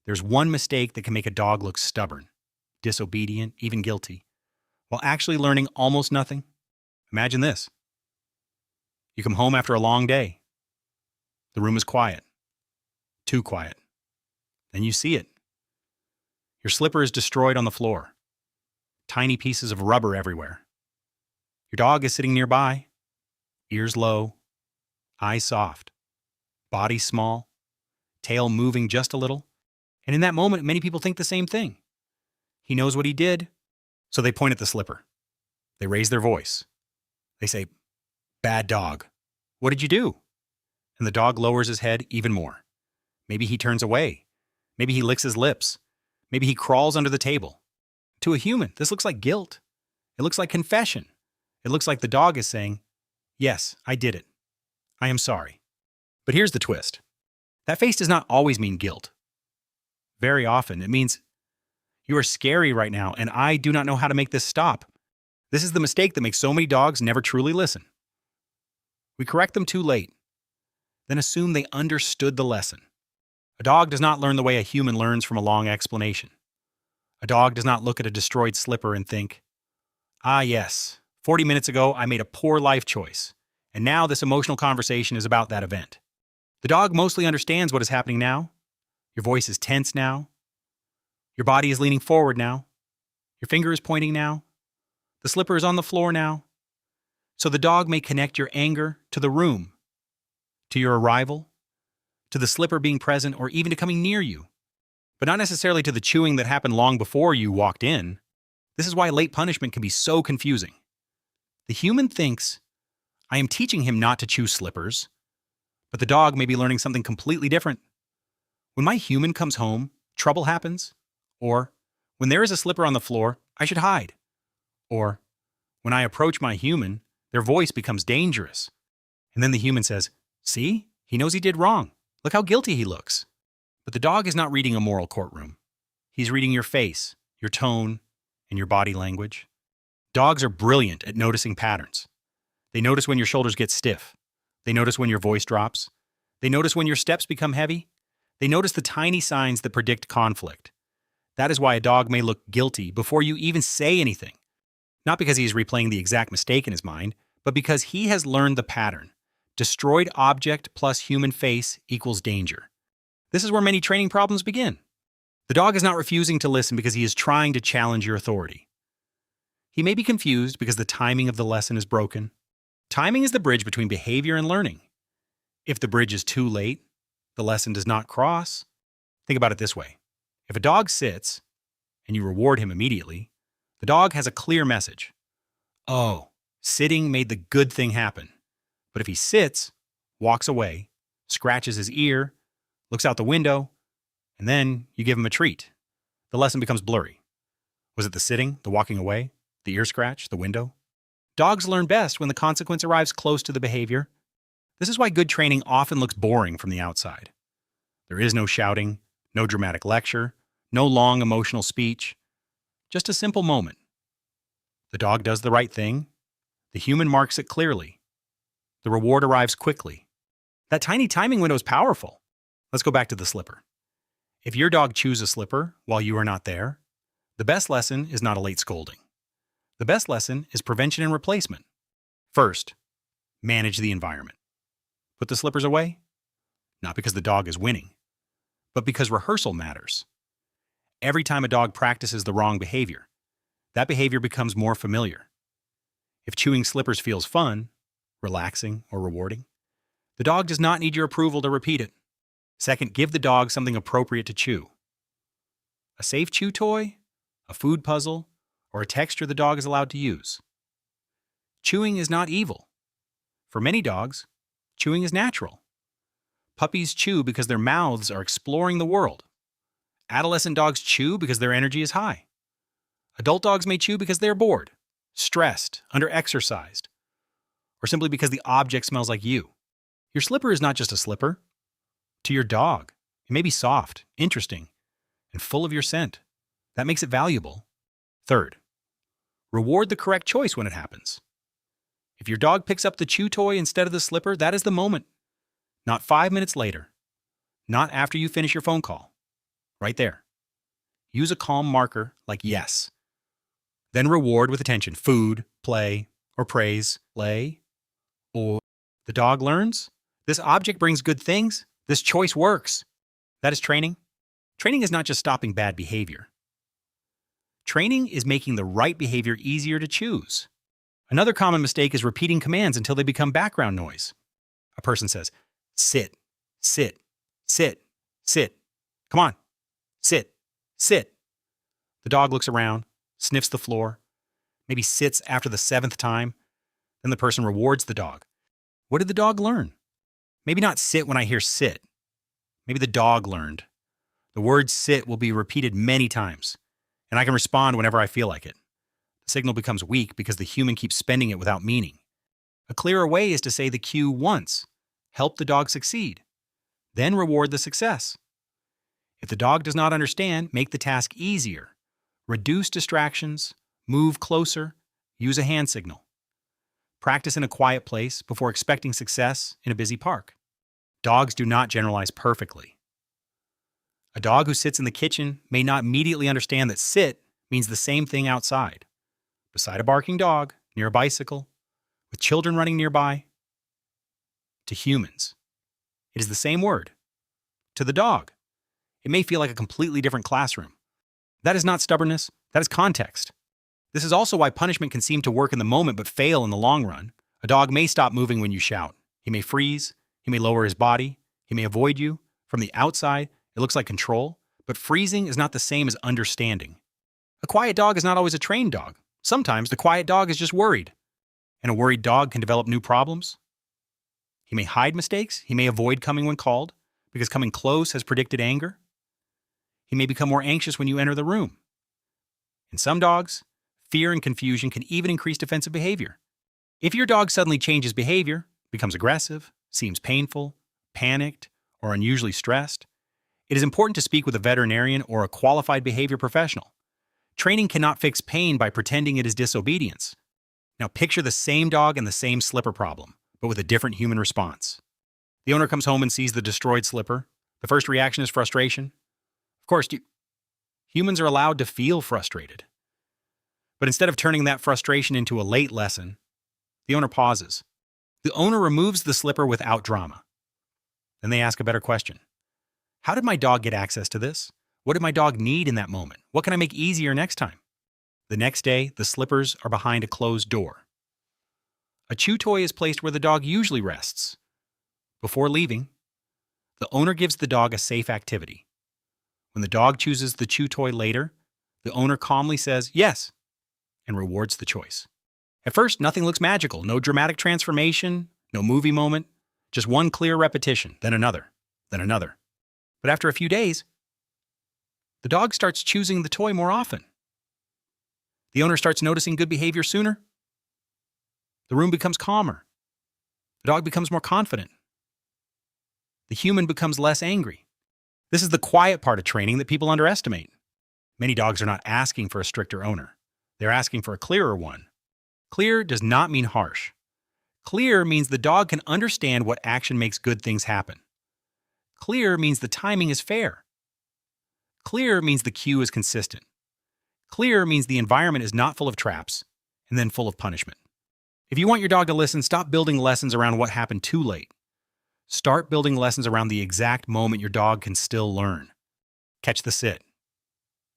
There's one mistake that can make a dog look stubborn, disobedient, even guilty, while actually learning almost nothing. Imagine this. You come home after a long day. The room is quiet. Too quiet. Then you see it. Your slipper is destroyed on the floor. Tiny pieces of rubber everywhere. Your dog is sitting nearby, ears low, eyes soft, body small, tail moving just a little. And in that moment, many people think the same thing. He knows what he did, so they point at the slipper. They raise their voice. They say, "Bad dog. What did you do?" And the dog lowers his head even more. Maybe he turns away. Maybe he licks his lips. Maybe he crawls under the table. To a human, this looks like guilt. It looks like confession. It looks like the dog is saying, "Yes, I did it. I am sorry." But here's the twist. That face does not always mean guilt. Very often, it means, "You are scary right now, and I do not know how to make this stop." This is the mistake that makes so many dogs never truly listen. We correct them too late, then assume they understood the lesson. A dog does not learn the way a human learns from a long explanation. A dog does not look at a destroyed slipper and think, "Ah, yes, 40 minutes ago I made a poor life choice, and now this emotional conversation is about that event." The dog mostly understands what is happening now. Your voice is tense now. Your body is leaning forward now. Your finger is pointing now. The slipper is on the floor now. So the dog may connect your anger to the room, to your arrival, to the slipper being present, or even to coming near you, but not necessarily to the chewing that happened long before you walked in. This is why late punishment can be so confusing. The human thinks, "I am teaching him not to chew slippers," but the dog may be learning something completely different. When my human comes home, trouble happens. Or, when there is a slipper on the floor, I should hide. Or, when I approach my human, their voice becomes dangerous. And then the human says, "See, he knows he did wrong. Look how guilty he looks." But the dog is not reading a moral courtroom. He's reading your face, your tone, and your body language. Dogs are brilliant at noticing patterns. They notice when your shoulders get stiff. They notice when your voice drops. They notice when your steps become heavy. They notice the tiny signs that predict conflict. That is why a dog may look guilty before you even say anything. Not because he is replaying the exact mistake in his mind, but because he has learned the pattern. Destroyed object plus human face equals danger. This is where many training problems begin. The dog is not refusing to listen because he is trying to challenge your authority. He may be confused because the timing of the lesson is broken. Timing is the bridge between behavior and learning. If the bridge is too late, the lesson does not cross. Think about it this way. If a dog sits and you reward him immediately, the dog has a clear message. Oh, sitting made the good thing happen. But if he sits, walks away, scratches his ear, looks out the window, and then you give him a treat, the lesson becomes blurry. Was it the sitting, the walking away, the ear scratch, the window? Dogs learn best when the consequence arrives close to the behavior. This is why good training often looks boring from the outside. There is no shouting, no dramatic lecture, no long emotional speech, just a simple moment. The dog does the right thing. The human marks it clearly. The reward arrives quickly. That tiny timing window is powerful. Let's go back to the slipper. If your dog chews a slipper while you are not there, the best lesson is not a late scolding. The best lesson is prevention and replacement. First, manage the environment. Put the slippers away, not because the dog is winning, but because rehearsal matters. Every time a dog practices the wrong behavior, that behavior becomes more familiar. If chewing slippers feels fun, relaxing, or rewarding, the dog does not need your approval to repeat it. Second, give the dog something appropriate to chew. A safe chew toy, a food puzzle, or a texture the dog is allowed to use. Chewing is not evil. For many dogs, chewing is natural. Puppies chew because their mouths are exploring the world. Adolescent dogs chew because their energy is high. Adult dogs may chew because they are bored, stressed, under-exercised, or simply because the object smells like you. Your slipper is not just a slipper. To your dog, it may be soft, interesting, and full of your scent. That makes it valuable. Third, reward the correct choice when it happens. If your dog picks up the chew toy instead of the slipper, that is the moment. Not 5 minutes later. Not after you finish your phone call. right there. Use a calm marker like yes. Then reward with attention, food, play, or praise, lay, or the dog learns. This object brings good things. This choice works. That is training. Training is not just stopping bad behavior. Training is making the right behavior easier to choose. Another common mistake is repeating commands until they become background noise. A person says, sit, sit, sit, sit. Come on, sit, sit. The dog looks around, sniffs the floor, maybe sits after the 7th time. Then the person rewards the dog. What did the dog learn? Maybe not sit when I hear sit. Maybe the dog learned. The word sit will be repeated many times, and I can respond whenever I feel like it. The signal becomes weak because the human keeps spending it without meaning. A clearer way is to say the cue once, help the dog succeed, then reward the success. If the dog does not understand, make the task easier. Reduce distractions, move closer, use a hand signal. Practice in a quiet place before expecting success in a busy park. Dogs do not generalize perfectly. A dog who sits in the kitchen may not immediately understand that sit means the same thing outside, beside a barking dog, near a bicycle, with children running nearby. To humans, it is the same word. To the dog, it may feel like a completely different classroom. That is not stubbornness, that is context. This is also why punishment can seem to work in the moment but fail in the long run. A dog may stop moving when you shout. He may freeze, he may lower his body, he may avoid you. From the outside, it looks like control, but freezing is not the same as understanding. A quiet dog is not always a trained dog. Sometimes the quiet dog is just worried. And a worried dog can develop new problems. He may hide mistakes, he may avoid coming when called, because coming close has predicted anger. He may become more anxious when you enter the room. In some dogs, fear and confusion can even increase defensive behavior. If your dog suddenly changes behavior, becomes aggressive, seems painful, panicked, or unusually stressed, it is important to speak with a veterinarian or a qualified behavior professional. Training cannot fix pain by pretending it is disobedience. Now picture the same dog and the same slipper problem, but with a different human response. The owner comes home and sees the destroyed slipper. The first reaction is frustration. Of course, humans are allowed to feel frustrated. But instead of turning that frustration into a late lesson, the owner pauses. The owner removes the slipper without drama. Then they ask a better question. How did my dog get access to this? What did my dog need in that moment? What can I make easier next time? The next day, the slippers are behind a closed door. A chew toy is placed where the dog usually rests. Before leaving, the owner gives the dog a safe activity. When the dog chooses the chew toy later, the owner calmly says yes and rewards the choice. At first, nothing looks magical. No dramatic transformation, no movie moment, just one clear repetition, then another, then another. But after a few days, the dog starts choosing the toy more often. The owner starts noticing good behavior sooner. The room becomes calmer. The dog becomes more confident. The human becomes less angry. This is the quiet part of training that people underestimate. Many dogs are not asking for a stricter owner. They're asking for a clearer one. Clear does not mean harsh. Clear means the dog can understand what action makes good things happen. Clear means the timing is fair. Clear means the cue is consistent. Clear means the environment is not full of traps and then full of punishment. If you want your dog to listen, stop building lessons around what happened too late. Start building lessons around the exact moment your dog can still learn. Catch the sit.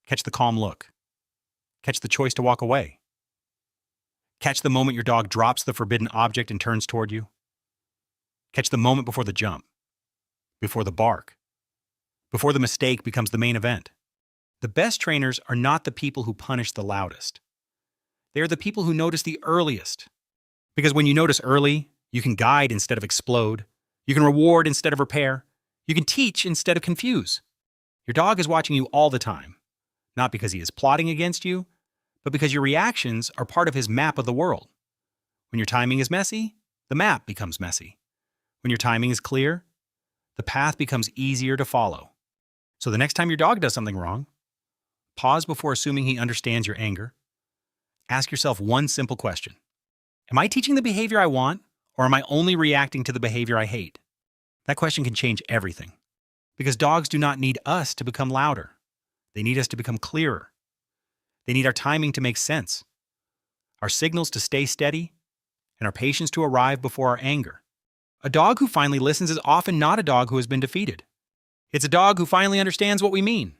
Catch the calm look. Catch the choice to walk away. Catch the moment your dog drops the forbidden object and turns toward you. Catch the moment before the jump, before the bark, before the mistake becomes the main event. The best trainers are not the people who punish the loudest. They are the people who notice the earliest. Because when you notice early, you can guide instead of explode. You can reward instead of repair. You can teach instead of confuse. Your dog is watching you all the time, not because he is plotting against you, but because your reactions are part of his map of the world. When your timing is messy, the map becomes messy. When your timing is clear, the path becomes easier to follow. So the next time your dog does something wrong, pause before assuming he understands your anger. Ask yourself one simple question. Am I teaching the behavior I want, or am I only reacting to the behavior I hate? That question can change everything. Because dogs do not need us to become louder. They need us to become clearer. They need our timing to make sense, our signals to stay steady, and our patience to arrive before our anger. A dog who finally listens is often not a dog who has been defeated. It's a dog who finally understands what we mean.